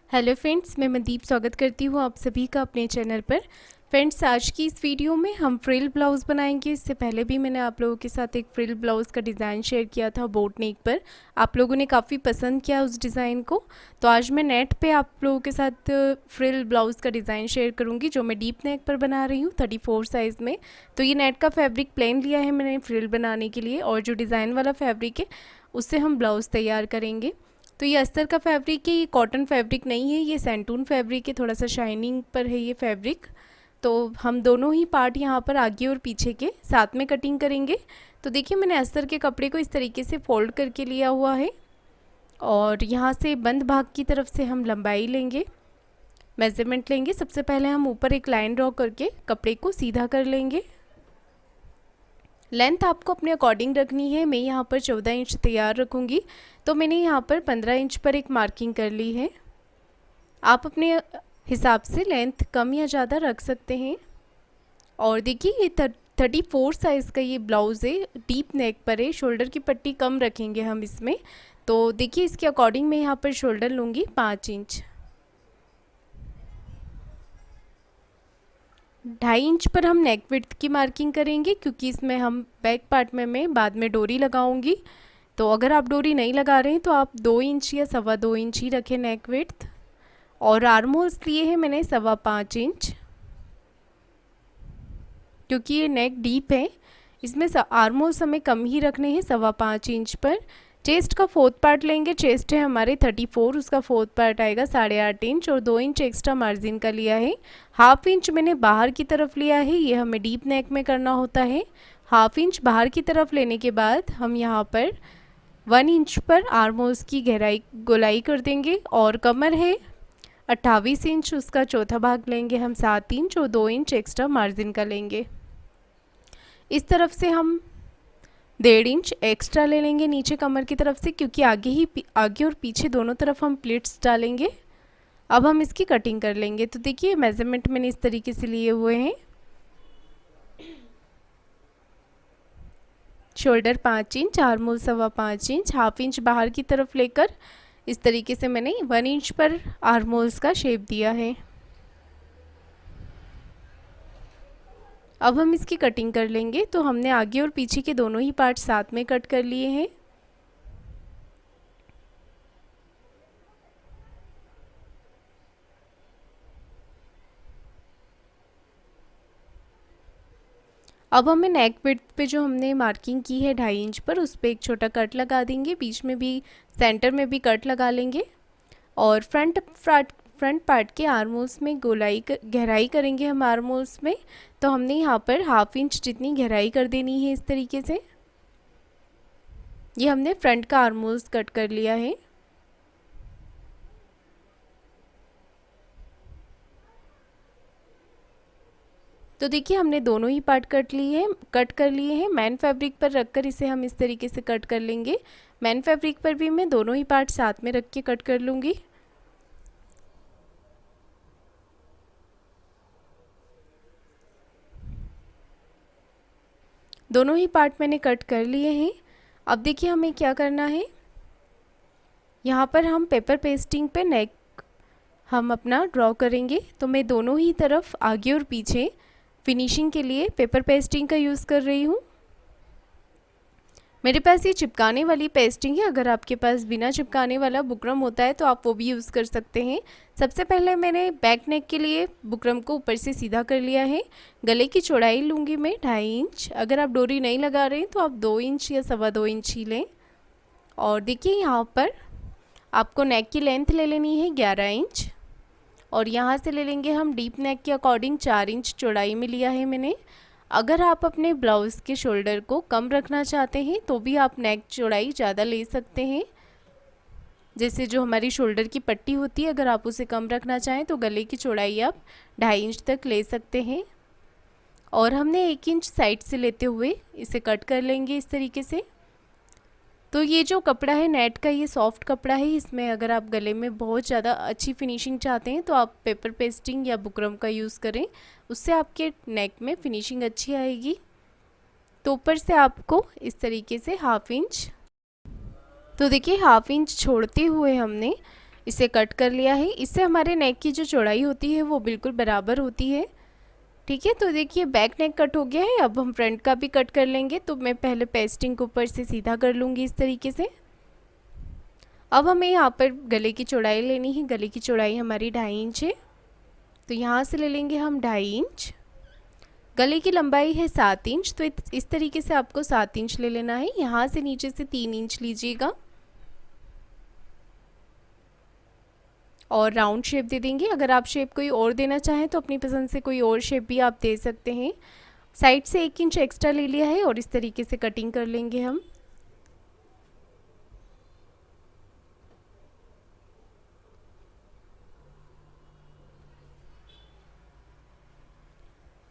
Hello friends, मैं मनदीप स्वागत करती हूँ आप सभी का अपने चैनल पर। फ्रेंड्स, आज की इस वीडियो में हम फ्रिल ब्लाउज़ बनाएंगे। इससे पहले भी मैंने आप लोगों के साथ एक फ्रिल ब्लाउज़ का डिज़ाइन शेयर किया था बोट नेक पर। आप लोगों ने काफ़ी पसंद किया उस डिज़ाइन को। तो आज मैं नेट पे आप लोगों के साथ फ्रिल ब्लाउज़ का डिज़ाइन शेयर करूँगी जो मैं डीप नेक पर बना रही हूँ 34 साइज़ में। तो ये नेट का फैब्रिक प्लेन लिया है मैंने फ्रिल बनाने के लिए, और जो डिज़ाइन वाला फैब्रिक है उससे हम ब्लाउज़ तैयार करेंगे। तो ये अस्तर का फैब्रिक है, ये कॉटन फैब्रिक नहीं है, ये सैंटून फैब्रिक है, थोड़ा सा शाइनिंग पर है ये फैब्रिक। तो हम दोनों ही पार्ट यहाँ पर आगे और पीछे के साथ में कटिंग करेंगे। तो देखिए, मैंने अस्तर के कपड़े को इस तरीके से फोल्ड करके लिया हुआ है, और यहाँ से बंद भाग की तरफ से हम लंबाई लेंगे, मेज़रमेंट लेंगे। सबसे पहले हम ऊपर एक लाइन ड्रॉ करके कपड़े को सीधा कर लेंगे। लेंथ आपको अपने अकॉर्डिंग रखनी है। मैं यहाँ पर 14 इंच तैयार रखूँगी, तो मैंने यहाँ पर 15 इंच पर एक मार्किंग कर ली है। आप अपने हिसाब से लेंथ कम या ज़्यादा रख सकते हैं। और देखिए, ये 34 साइज़ का ये ब्लाउज़ है, डीप नेक पर है, शोल्डर की पट्टी कम रखेंगे हम इसमें। तो देखिए, इसके अकॉर्डिंग मैं यहाँ पर शोल्डर लूँगी 5 इंच। 2.5 इंच पर हम नेक विड्थ की मार्किंग करेंगे, क्योंकि इसमें हम बैक पार्ट में मैं बाद में डोरी लगाऊंगी। तो अगर आप डोरी नहीं लगा रहे हैं तो आप 2 इंच या 2.25 इंच ही रखें नेक विड्थ। और आर्म होल्स लिए हैं मैंने 5.25 इंच, क्योंकि ये नेक डीप है, इसमें आर्म होल्स हमें कम ही रखने हैं 5.25 इंच पर। चेस्ट का 4th पार्ट लेंगे। चेस्ट है हमारे 34, उसका 4th पार्ट आएगा 8.5 इंच, और 2 इंच एक्स्ट्रा मार्जिन का लिया है। 1/2 इंच मैंने बाहर की तरफ लिया है, ये हमें डीप नेक में करना होता है। 1/2 इंच बाहर की तरफ लेने के बाद हम यहाँ पर 1 इंच पर आर्म होल्स की गहराई गोलाई कर देंगे। और कमर है 28 इंच, उसका चौथा भाग लेंगे हम 7 इंच, और 2 इंच एक्स्ट्रा मार्जिन का लेंगे। इस तरफ से हम 1.5 इंच एक्स्ट्रा ले लेंगे नीचे कमर की तरफ से, क्योंकि आगे और पीछे दोनों तरफ हम प्लीट्स डालेंगे। अब हम इसकी कटिंग कर लेंगे। तो देखिए, मेजरमेंट मैंने इस तरीके से लिए हुए हैं। Shoulder 5 inch, arm hole 5.25 inch, 1/2 inch बाहर की तरफ लेकर इस तरीके से मैंने 1 इंच पर आर्म होल्स का शेप दिया है। अब हम इसकी कटिंग कर लेंगे। तो हमने आगे और पीछे के दोनों ही पार्ट साथ में कट कर लिए हैं। अब हमें नेक विड्थ पे जो हमने मार्किंग की है 2.5 इंच पर, उस पर एक छोटा कट लगा देंगे। बीच में भी, सेंटर में भी कट लगा लेंगे। और फ्रंट पार्ट के आर्म होल्स में गहराई करेंगे हम आर्म होल्स में। तो हमने यहाँ पर 1/2 इंच जितनी गहराई कर देनी है इस तरीके से। ये हमने फ्रंट का आर्म होल्स कट कर लिया है। तो देखिए, हमने दोनों ही पार्ट कट कर लिए हैं। मैन फैब्रिक पर रखकर इसे हम इस तरीके से कट कर लेंगे। मैन फैब्रिक पर भी मैं दोनों ही पार्ट साथ में रख के कट कर लूँगी। दोनों ही पार्ट मैंने कट कर लिए हैं। अब देखिए, हमें क्या करना है। यहाँ पर हम पेपर पेस्टिंग पे नेक हम अपना ड्रॉ करेंगे। तो मैं दोनों ही तरफ आगे और पीछे फिनिशिंग के लिए पेपर पेस्टिंग का यूज़ कर रही हूँ। मेरे पास ये चिपकाने वाली पेस्टिंग है। अगर आपके पास बिना चिपकाने वाला बुकरम होता है तो आप वो भी यूज़ कर सकते हैं। सबसे पहले मैंने बैक नेक के लिए बुकरम को ऊपर से सीधा कर लिया है। गले की चौड़ाई लूँगी मैं 2.5 इंच। अगर आप डोरी नहीं लगा रहे हैं तो आप 2 इंच या 2.25 इंच ही लें। और देखिए, यहाँ पर आपको नेक की लेंथ ले लेनी है 11 इंच, और यहाँ से ले लेंगे हम डीप नेक के अकॉर्डिंग 4 इंच चौड़ाई में लिया है मैंने। अगर आप अपने ब्लाउज़ के शोल्डर को कम रखना चाहते हैं तो भी आप नेक चौड़ाई ज़्यादा ले सकते हैं। जैसे जो हमारी शोल्डर की पट्टी होती है, अगर आप उसे कम रखना चाहें तो गले की चौड़ाई आप 2.5 इंच तक ले सकते हैं। और हमने 1 इंच साइड से लेते हुए इसे कट कर लेंगे इस तरीके से। तो ये जो कपड़ा है नेट का, ये सॉफ्ट कपड़ा है। इसमें अगर आप गले में बहुत ज़्यादा अच्छी फिनिशिंग चाहते हैं तो आप पेपर पेस्टिंग या बुकरम का यूज़ करें, उससे आपके नेक में फिनिशिंग अच्छी आएगी। तो ऊपर से आपको इस तरीके से 1/2 इंच, तो देखिए 1/2 इंच छोड़ते हुए हमने इसे कट कर लिया है। इससे हमारे नेक की जो चौड़ाई होती है वो बिल्कुल बराबर होती है। ठीक है, तो देखिए बैक नेक कट हो गया है। अब हम फ्रंट का भी कट कर लेंगे। तो मैं पहले पेस्टिंग को ऊपर से सीधा कर लूँगी इस तरीके से। अब हमें यहाँ पर गले की चौड़ाई लेनी है। गले की चौड़ाई हमारी 2.5 इंच है, तो यहाँ से ले लेंगे हम 2.5 इंच। गले की लंबाई है 7 इंच, तो इस तरीके से आपको 7 इंच ले लेना है। यहाँ से नीचे से 3 इंच लीजिएगा और राउंड शेप दे देंगे। अगर आप शेप कोई और देना चाहें तो अपनी पसंद से कोई और शेप भी आप दे सकते हैं। साइड से 1 इंच एक्स्ट्रा ले लिया है और इस तरीके से कटिंग कर लेंगे हम।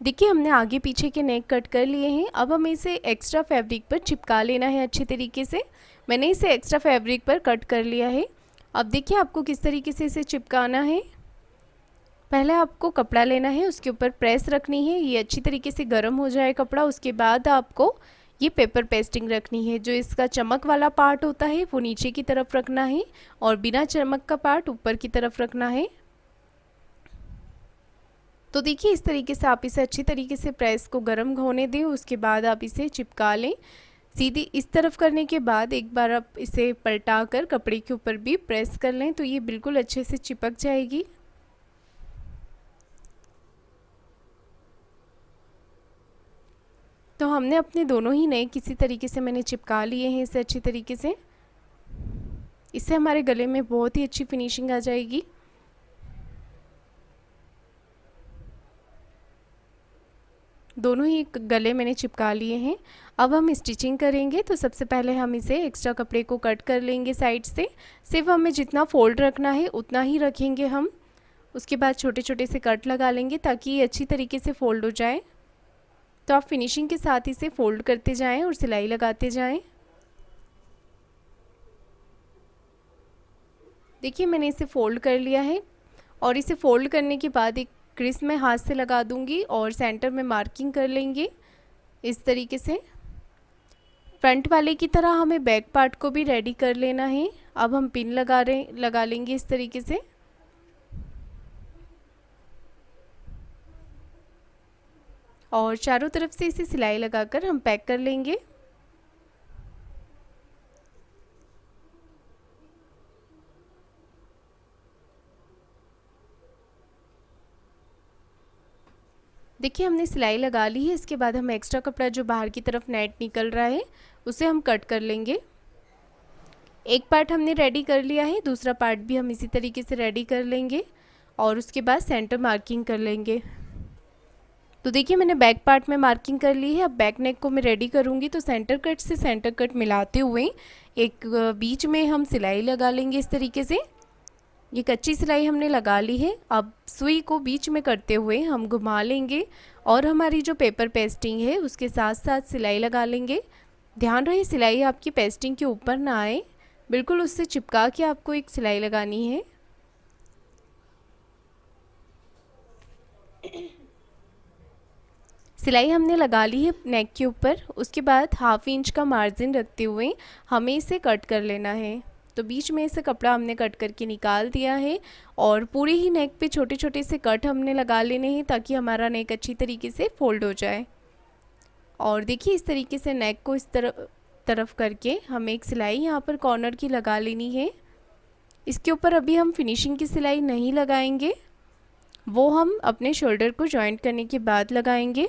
देखिए हमने आगे पीछे के नेक कट कर लिए हैं। अब हमें इसे एक्स्ट्रा फैब्रिक पर चिपका लेना है अच्छे तरीके से। मैंने इसे एक्स्ट्रा फैब्रिक पर कट कर लिया है। अब देखिए आपको किस तरीके से इसे चिपकाना है। पहले आपको कपड़ा लेना है, उसके ऊपर प्रेस रखनी है। ये अच्छी तरीके से गर्म हो जाए कपड़ा, उसके बाद आपको ये पेपर पेस्टिंग रखनी है। जो इसका चमक वाला पार्ट होता है वो नीचे की तरफ रखना है और बिना चमक का पार्ट ऊपर की तरफ रखना है। तो देखिए इस तरीके से आप इसे अच्छी तरीके से प्रेस को गर्म होने दें, उसके बाद आप इसे चिपका लें। सीधी इस तरफ करने के बाद एक बार आप इसे पलटा कर कपड़े के ऊपर भी प्रेस कर लें, तो ये बिल्कुल अच्छे से चिपक जाएगी। तो हमने अपने दोनों ही नेक किसी तरीके से मैंने चिपका लिए हैं इसे अच्छी तरीके से। इससे हमारे गले में बहुत ही अच्छी फिनिशिंग आ जाएगी। दोनों ही गले मैंने चिपका लिए हैं। अब हम स्टिचिंग करेंगे। तो सबसे पहले हम इसे एक्स्ट्रा कपड़े को कट कर लेंगे साइड से। सिर्फ हमें जितना फोल्ड रखना है उतना ही रखेंगे हम। उसके बाद छोटे छोटे से कट लगा लेंगे ताकि ये अच्छी तरीके से फोल्ड हो जाए। तो आप फिनिशिंग के साथ इसे फोल्ड करते जाएं और सिलाई लगाते जाएं। देखिए मैंने इसे फ़ोल्ड कर लिया है और इसे फ़ोल्ड करने के बाद एक क्रीज में हाथ से लगा दूंगी और सेंटर में मार्किंग कर लेंगे इस तरीके से। फ्रंट वाले की तरह हमें बैक पार्ट को भी रेडी कर लेना है। अब हम पिन लगा लेंगे इस तरीके से। और चारों तरफ से इसे सिलाई लगाकर हम पैक कर लेंगे। देखिए हमने सिलाई लगा ली है। इसके बाद हम एक्स्ट्रा कपड़ा जो बाहर की तरफ नेट निकल रहा है उसे हम कट कर लेंगे। एक पार्ट हमने रेडी कर लिया है, दूसरा पार्ट भी हम इसी तरीके से रेडी कर लेंगे और उसके बाद सेंटर मार्किंग कर लेंगे। तो देखिए मैंने बैक पार्ट में मार्किंग कर ली है। अब बैक नेक को मैं रेडी करूँगी। तो सेंटर कट से सेंटर कट मिलाते हुए एक बीच में हम सिलाई लगा लेंगे इस तरीके से। ये कच्ची सिलाई हमने लगा ली है। अब सुई को बीच में करते हुए हम घुमा लेंगे और हमारी जो पेपर पेस्टिंग है उसके साथ साथ सिलाई लगा लेंगे। ध्यान रहे सिलाई आपकी पेस्टिंग के ऊपर ना आए, बिल्कुल उससे चिपका के आपको एक सिलाई लगानी है। सिलाई हमने लगा ली है नेक के ऊपर। उसके बाद 1/2 इंच का मार्जिन रखते हुए हमें इसे कट कर लेना है। तो बीच में से कपड़ा हमने कट करके निकाल दिया है और पूरे ही नेक पे छोटे छोटे से कट हमने लगा लेने हैं ताकि हमारा नेक अच्छी तरीके से फोल्ड हो जाए। और देखिए इस तरीके से नेक को इस तरफ करके हमें एक सिलाई यहाँ पर कॉर्नर की लगा लेनी है। इसके ऊपर अभी हम फिनिशिंग की सिलाई नहीं लगाएंगे, वो हम अपने शोल्डर को जॉइंट करने के बाद लगाएंगे।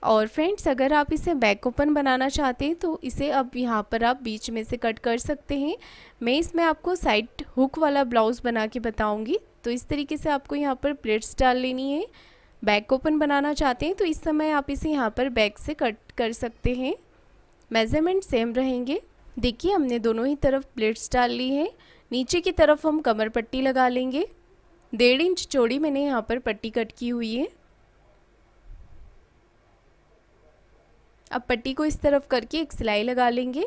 और फ्रेंड्स अगर आप इसे बैक ओपन बनाना चाहते हैं तो इसे अब यहाँ पर आप बीच में से कट कर सकते हैं। मैं इसमें आपको साइड हुक वाला ब्लाउज़ बना के बताऊँगी। तो इस तरीके से आपको यहाँ पर प्लेट्स डाल लेनी है। बैक ओपन बनाना चाहते हैं तो इस समय आप इसे यहाँ पर बैक से कट कर सकते हैं। मेज़रमेंट सेम रहेंगे। देखिए हमने दोनों ही तरफ प्लेट्स डाल ली है। नीचे की तरफ हम कमर पट्टी लगा लेंगे। 1.5 इंच चौड़ी मैंने यहाँ पर पट्टी कट की हुई है। अब पट्टी को इस तरफ करके एक सिलाई लगा लेंगे।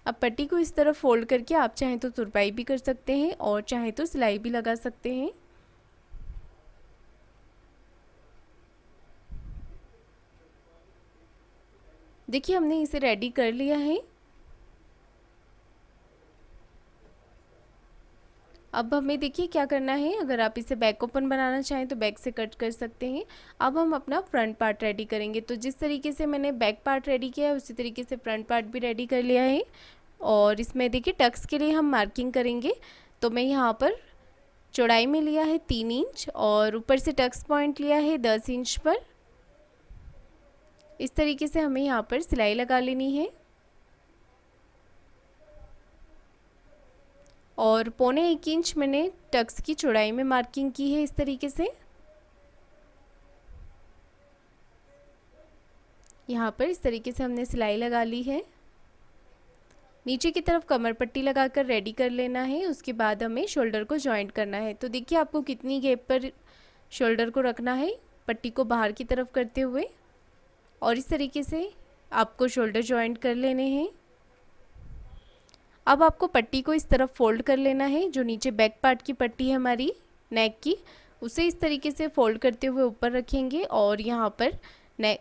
अब पट्टी को इस तरफ फोल्ड करके आप चाहें तो तुरपाई भी कर सकते हैं और चाहें तो सिलाई भी लगा सकते हैं। देखिए हमने इसे रेडी कर लिया है। अब हमें देखिए क्या करना है, अगर आप इसे बैक ओपन बनाना चाहें तो बैक से कट कर सकते हैं। अब हम अपना फ्रंट पार्ट रेडी करेंगे। तो जिस तरीके से मैंने बैक पार्ट रेडी किया है उसी तरीके से फ्रंट पार्ट भी रेडी कर लिया है। और इसमें देखिए टक्स के लिए हम मार्किंग करेंगे। तो मैं यहाँ पर चौड़ाई में लिया है 3 इंच और ऊपर से टक्स पॉइंट लिया है 10 इंच पर। इस तरीके से हमें यहाँ पर सिलाई लगा लेनी है। और 1.25 इंच मैंने टक्स की चौड़ाई में मार्किंग की है इस तरीके से। यहाँ पर इस तरीके से हमने सिलाई लगा ली है। नीचे की तरफ कमर पट्टी लगाकर रेडी कर लेना है। उसके बाद हमें शोल्डर को जॉइंट करना है। तो देखिए आपको कितनी गैप पर शोल्डर को रखना है, पट्टी को बाहर की तरफ करते हुए, और इस तरीके से आपको शोल्डर जॉइंट कर लेने हैं। अब आपको पट्टी को इस तरफ फोल्ड कर लेना है। जो नीचे बैक पार्ट की पट्टी है हमारी नेक की, उसे इस तरीके से फोल्ड करते हुए ऊपर रखेंगे और यहाँ पर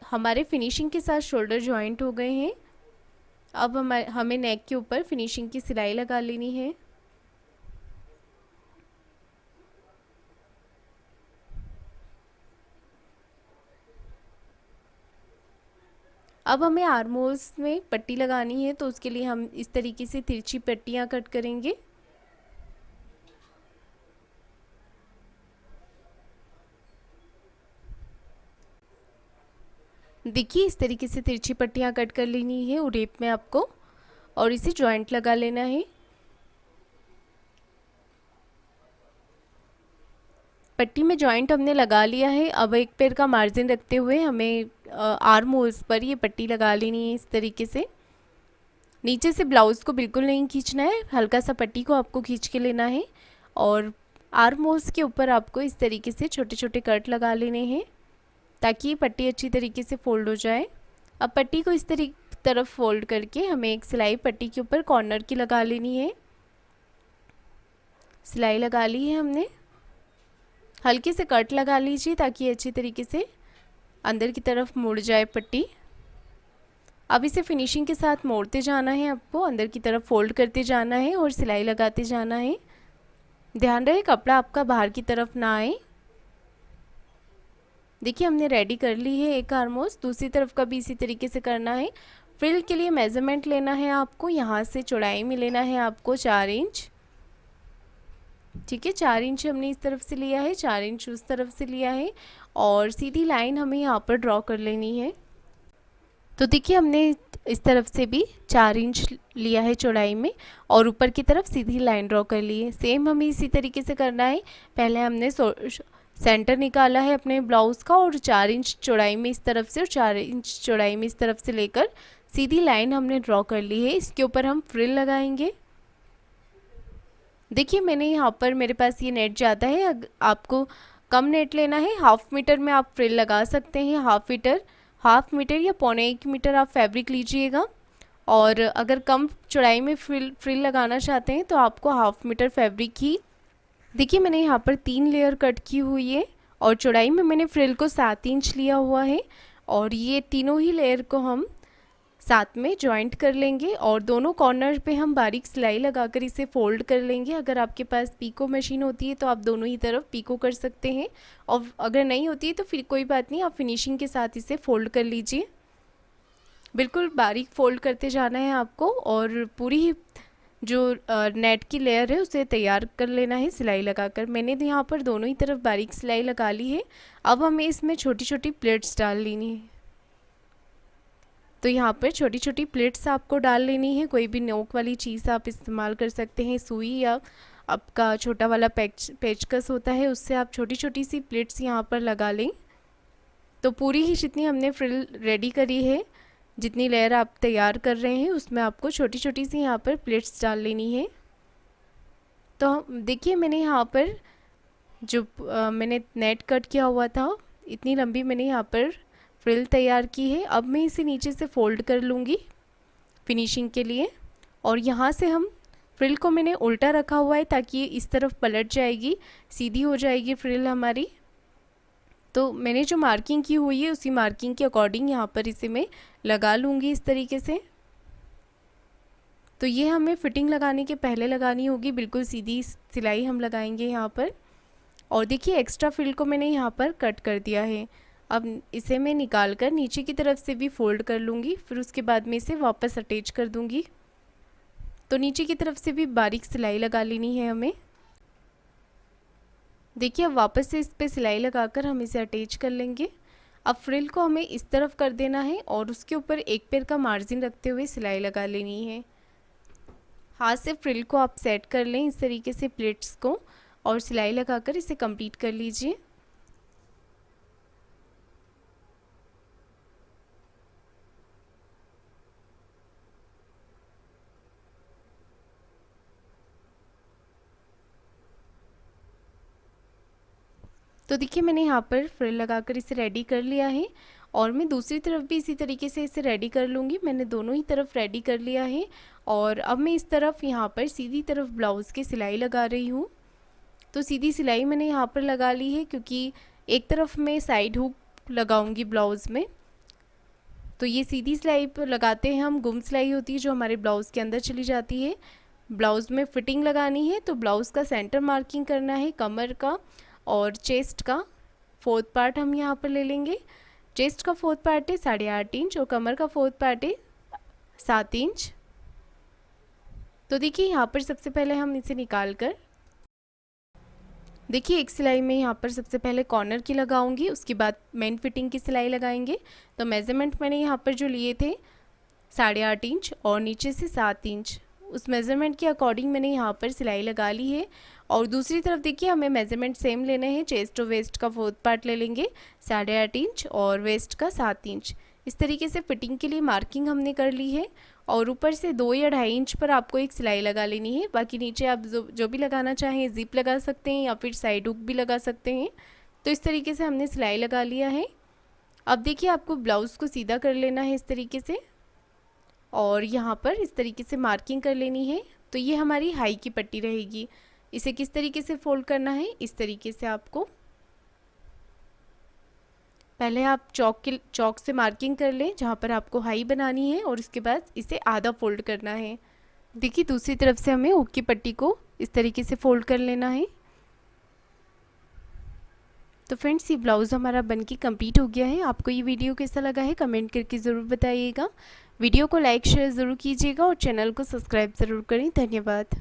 हमारे फिनिशिंग के साथ शोल्डर जॉइंट हो गए हैं। अब हमें नेक के ऊपर फिनिशिंग की सिलाई लगा लेनी है। अब हमें आर्म होल्स में पट्टी लगानी है। तो उसके लिए हम इस तरीके से तिरछी पट्टियाँ कट करेंगे। देखिए इस तरीके से तिरछी पट्टियाँ कट कर लेनी है उरेप में आपको, और इसे जॉइंट लगा लेना है। पट्टी में जॉइंट हमने लगा लिया है। अब एक पैर का मार्जिन रखते हुए हमें आर्म होल्स पर ये पट्टी लगा लेनी है इस तरीके से। नीचे से ब्लाउज़ को बिल्कुल नहीं खींचना है, हल्का सा पट्टी को आपको खींच के लेना है। और आर्म होल्स के ऊपर आपको इस तरीके से छोटे छोटे कट लगा लेने हैं ताकि ये पट्टी अच्छी तरीके से फोल्ड हो जाए। अब पट्टी को इस तरफ फोल्ड करके हमें एक सिलाई पट्टी के ऊपर कॉर्नर की लगा लेनी है। सिलाई लगा ली है हमने। हल्के से कट लगा लीजिए ताकि अच्छी तरीके से अंदर की तरफ मुड़ जाए पट्टी। अब इसे फिनिशिंग के साथ मोड़ते जाना है, आपको अंदर की तरफ फोल्ड करते जाना है और सिलाई लगाते जाना है। ध्यान रहे कपड़ा आपका बाहर की तरफ ना आए। देखिए हमने रेडी कर ली है एक आर्म होल्स। दूसरी तरफ का भी इसी तरीके से करना है। फ्रिल के लिए मेजरमेंट लेना है आपको। यहाँ से चौड़ाई में लेना है आपको 4 इंच। ठीक है, 4 इंच हमने इस तरफ से लिया है, 4 इंच उस तरफ से लिया है और सीधी लाइन हमें यहाँ पर ड्रॉ कर लेनी है। तो देखिए हमने इस तरफ से भी 4 इंच लिया है चौड़ाई में और ऊपर की तरफ सीधी लाइन ड्रॉ कर ली है। सेम हमें इसी तरीके से करना है। पहले हमने सेंटर निकाला है अपने ब्लाउज़ का और 4 इंच चौड़ाई में इस तरफ से और 4 इंच चौड़ाई में इस तरफ से लेकर सीधी लाइन हमने ड्रॉ कर ली है। इसके ऊपर हम फ्रिल लगाएंगे। देखिए मैंने यहाँ पर मेरे पास ये नेट ज़्यादा है, आपको कम नेट लेना है 1/2 मीटर में आप फ्रिल लगा सकते हैं। 1/2 मीटर या 1.25 मीटर आप फैब्रिक लीजिएगा। और अगर कम चौड़ाई में फ्रिल लगाना चाहते हैं तो आपको 1/2 मीटर फैब्रिक ही। देखिए मैंने यहाँ पर 3 लेयर कट की हुई है और चौड़ाई में मैंने फ्रिल को 7 इंच लिया हुआ है और ये तीनों ही लेयर को हम साथ में जॉइंट कर लेंगे और दोनों कॉर्नर पे हम बारीक सिलाई लगाकर इसे फोल्ड कर लेंगे। अगर आपके पास पीको मशीन होती है तो आप दोनों ही तरफ पीको कर सकते हैं और अगर नहीं होती है तो फिर कोई बात नहीं, आप फिनिशिंग के साथ इसे फोल्ड कर लीजिए। बिल्कुल बारीक फोल्ड करते जाना है आपको और पूरी जो नेट की लेयर है उसे तैयार कर लेना है सिलाई लगाकर। मैंने तो यहाँ पर दोनों ही तरफ बारीक सिलाई लगा ली है। अब हमें इसमें छोटी छोटी प्लेट्स डाल लेनी है। तो यहाँ पर छोटी छोटी प्लेट्स आपको डाल लेनी है। कोई भी नोक वाली चीज़ आप इस्तेमाल कर सकते हैं, सुई या आपका छोटा वाला पेचकस होता है, उससे आप छोटी छोटी सी प्लेट्स यहाँ पर लगा लें। तो पूरी ही जितनी हमने फ्रिल रेडी करी है, जितनी लेयर आप तैयार कर रहे हैं उसमें आपको छोटी छोटी सी यहाँ पर प्लेट्स डाल लेनी है। तो देखिए मैंने यहाँ पर जो मैंने नेट कट किया हुआ था, इतनी लंबी मैंने यहाँ पर फ्रिल तैयार की है। अब मैं इसे नीचे से फोल्ड कर लूँगी फिनिशिंग के लिए और यहाँ से हम फ्रिल को मैंने उल्टा रखा हुआ है ताकि ये इस तरफ पलट जाएगी, सीधी हो जाएगी फ्रिल हमारी। तो मैंने जो मार्किंग की हुई है उसी मार्किंग के अकॉर्डिंग यहाँ पर इसे मैं लगा लूँगी इस तरीके से। तो ये हमें फिटिंग लगाने के पहले लगानी होगी, बिल्कुल सीधी सिलाई हम लगाएंगे यहाँ पर। और देखिए एक्स्ट्रा फ्रिल को मैंने यहाँ पर कट कर दिया है। अब इसे मैं निकाल कर नीचे की तरफ से भी फोल्ड कर लूँगी, फिर उसके बाद में इसे वापस अटैच कर दूँगी। तो नीचे की तरफ से भी बारीक सिलाई लगा लेनी है हमें। देखिए अब वापस से इस पे सिलाई लगाकर हम इसे अटैच कर लेंगे। अब फ्रिल को हमें इस तरफ कर देना है और उसके ऊपर एक पैर का मार्जिन रखते हुए सिलाई लगा लेनी है। हाथ से फ्रिल को आप सेट कर लें इस तरीके से प्लेट्स को, और सिलाई लगाकर इसे कंप्लीट कर लीजिए। तो देखिए मैंने यहाँ पर फ्रिल लगाकर इसे रेडी कर लिया है, और मैं दूसरी तरफ भी इसी तरीके से इसे रेडी कर लूँगी। मैंने दोनों ही तरफ रेडी कर लिया है, और अब मैं इस तरफ यहाँ पर सीधी तरफ ब्लाउज़ की सिलाई लगा रही हूँ। तो सीधी सिलाई मैंने यहाँ पर लगा ली है, क्योंकि एक तरफ मैं साइड हुक लगाऊंगी ब्लाउज़ में। तो ये सीधी सिलाई पर लगाते हैं हम, गुम सिलाई होती है जो हमारे ब्लाउज़ के अंदर चली जाती है। ब्लाउज़ में फिटिंग लगानी है तो ब्लाउज़ का सेंटर मार्किंग करना है, कमर का और चेस्ट का 4th पार्ट हम यहाँ पर ले लेंगे। चेस्ट का 4th पार्ट है 8.5 इंच और कमर का 4th पार्ट है 7 इंच। तो देखिए यहाँ पर सबसे पहले हम इसे निकाल कर, देखिए एक सिलाई में यहाँ पर सबसे पहले कॉर्नर की लगाऊंगी, उसके बाद मेन फिटिंग की सिलाई लगाएंगे। तो मेज़रमेंट मैंने यहाँ पर जो लिए थे 8.5 इंच और नीचे से 7 इंच, उस मेज़रमेंट के अकॉर्डिंग मैंने यहाँ पर सिलाई लगा ली है। और दूसरी तरफ देखिए हमें मेज़रमेंट सेम लेने हैं, चेस्ट और वेस्ट का 4th पार्ट ले लेंगे 8.5 इंच और वेस्ट का 7 इंच। इस तरीके से फिटिंग के लिए मार्किंग हमने कर ली है, और ऊपर से 2 या 2.5 इंच पर आपको एक सिलाई लगा लेनी है। बाकी नीचे आप जो भी लगाना चाहें, ज़िप लगा सकते हैं या फिर साइड हुक भी लगा सकते हैं। तो इस तरीके से हमने सिलाई लगा लिया है। अब देखिए आपको ब्लाउज़ को सीधा कर लेना है इस तरीके से, और यहाँ पर इस तरीके से मार्किंग कर लेनी है। तो ये हमारी हाई की पट्टी रहेगी। इसे किस तरीके से फोल्ड करना है, इस तरीके से आपको पहले आप चौक से मार्किंग कर लें जहाँ पर आपको हाई बनानी है, और उसके बाद इसे आधा फोल्ड करना है। देखिए दूसरी तरफ से हमें हुक की पट्टी को इस तरीके से फोल्ड कर लेना है। तो फ्रेंड्स ये ब्लाउज़ हमारा बनके कंप्लीट हो गया है। आपको ये वीडियो कैसा लगा है कमेंट करके ज़रूर बताइएगा। वीडियो को लाइक शेयर ज़रूर कीजिएगा और चैनल को सब्सक्राइब ज़रूर करें। धन्यवाद।